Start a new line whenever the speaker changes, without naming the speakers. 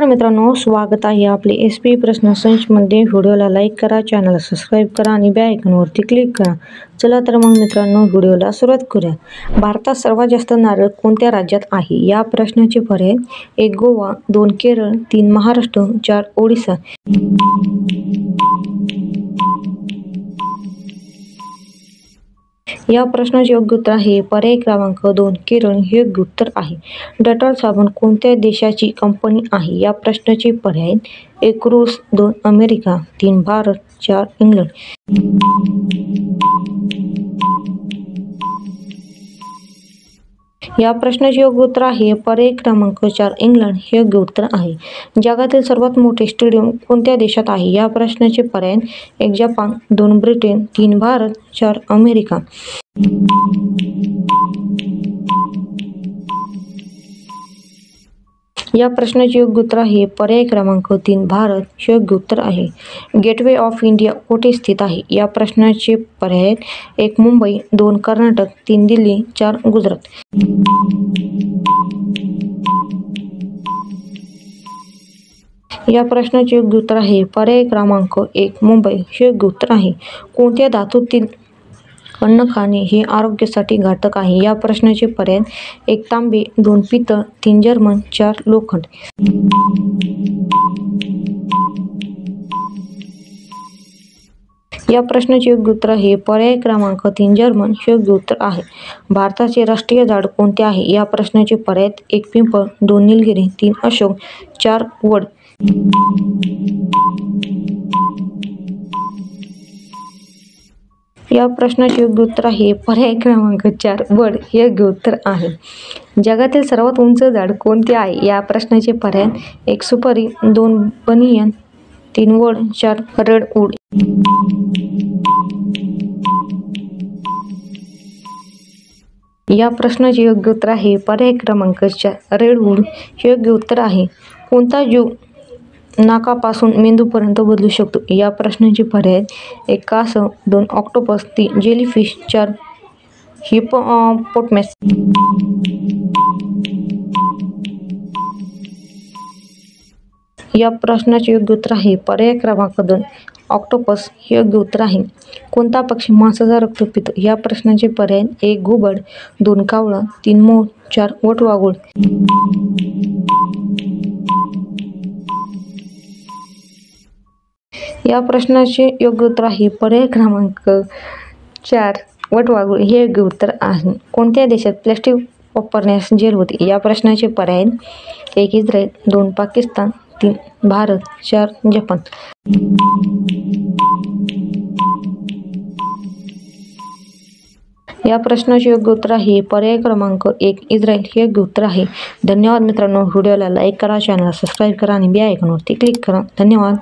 मित्रांनो, स्वागत आहे आपले SP प्रश्न संचमध्ये। व्हिडिओला लाईक करा, चॅनलला सबस्क्राईब करा आणि बेल आयकॉनवरती क्लिक करा। चला तर मग मित्रांनो, व्हिडिओला सुरुवात करूया। भारतात सर्वात जास्त नारळ कोणत्या राज्यात आहे? या प्रश्नाचे पर्याय: 1 गोवा, 2 केरळ, 3 महाराष्ट्र, 4 ओडिसा। या प्रश्नाचे योग्य उत्तर आहे पर्याय क्रमांक 2 केरळ हे योग्य उत्तर आहे। डेटॉल साबण कोणत्या देशाची कंपनी आहे? या प्रश्नाचे पर्याय: 1 रूस, 2 अमेरिका, 3 भारत, 4 इंग्लंड। या प्रश्नाचे योग्य उत्तर आहे पर्याय क्रमांक 4 इंग्लंड हे योग्य उत्तर आहे। जगातील सर्वात मोठे स्टेडियम कोणत्या देशात आहे? या प्रश्नाचे पर्याय: 1 जपान, 2 ब्रिटन, 3 भारत, 4 अमेरिका। या प्रश्नाचे योग्य उत्तर आहे पर्याय क्रमांक 3 भारत हे योग्य उत्तर आहे। गेटवे ऑफ इंडिया कोठे स्थित आहे? या प्रश्नाचे पर्याय: 1 मुंबई, 2 कर्नाटक, 3 दिल्ली, 4 गुजरात। या प्रश्नाचे योग्य उत्तर आहे पर्याय क्रमांक 1 मुंबई हे योग्य उत्तर आहे। कोणत्या धातूतील अन्न खाणे हे आरोग्यासाठी घातक आहे? या प्रश्नाचे पर्याय: 1 तांबे, 2 पितळ, 3 जर्मन, 4 लोखंड। या प्रश्नाचे योग्य उत्तर आहे पर्याय क्रमांक 3 जर्मन हे योग्य उत्तर आहे। भारताचे राष्ट्रीय झाड कोणते आहे? या प्रश्नाचे पर्याय: 1 पिंपळ, 2 निलगिरी, 3 अशोक, 4 वड। या प्रश्नाचे योग्य उत्तर आहे पर्याय क्रमांक 4 वड हे योग्य उत्तर आहे। जगातील सर्वात उंच झाड कोणते आहे? या प्रश्नाचे पर्याय: 1 सुपारी, 2 बनियन, 3 वड, 4 रेडवूड। या प्रश्नाचे योग्य उत्तर आहे पर्याय क्रमांक 4 रेडवूड हे योग्य उत्तर आहे। कोणता जीव नाकापासून मेंदूपर्यंत बदलू शकतो? या प्रश्नाचे पर्याय: 1 कासव, 2 ऑक्टोपस, 3 जेलीफिश, 4 हिप्पोपोटॅमस। या प्रश्नाचे योग्य उत्तर आहे पर्याय क्रमांक 2 ऑक्टोपस हे योग्य उत्तर आहे। कोणता पक्षी मांसाचा रक्त पितो? या प्रश्नाचे पर्याय: 1 घुबड, 2 कावळा, 3 मोर, 4 वटवाघूळ। या प्रश्नाचे योग्य उत्तर आहे पर्याय क्रमांक 4 वटवाघूळ हे योग्य उत्तर आहे। कोणत्या देशात प्लास्टिक वापरण्यास जेल होते? या प्रश्नाचे पर्याय: 1 इस्रायल, 2 पाकिस्तान, 3 भारत, 4 जपान। या प्रश्नाचे योग्य उत्तर आहे पर्याय क्रमांक 1 इस्रायल हे योग्य उत्तर आहे। धन्यवाद मित्रांनो, व्हिडिओला लाईक करा, चॅनलला सबस्क्राईब करा आणि बेल आयकॉनवरती क्लिक करा। धन्यवाद।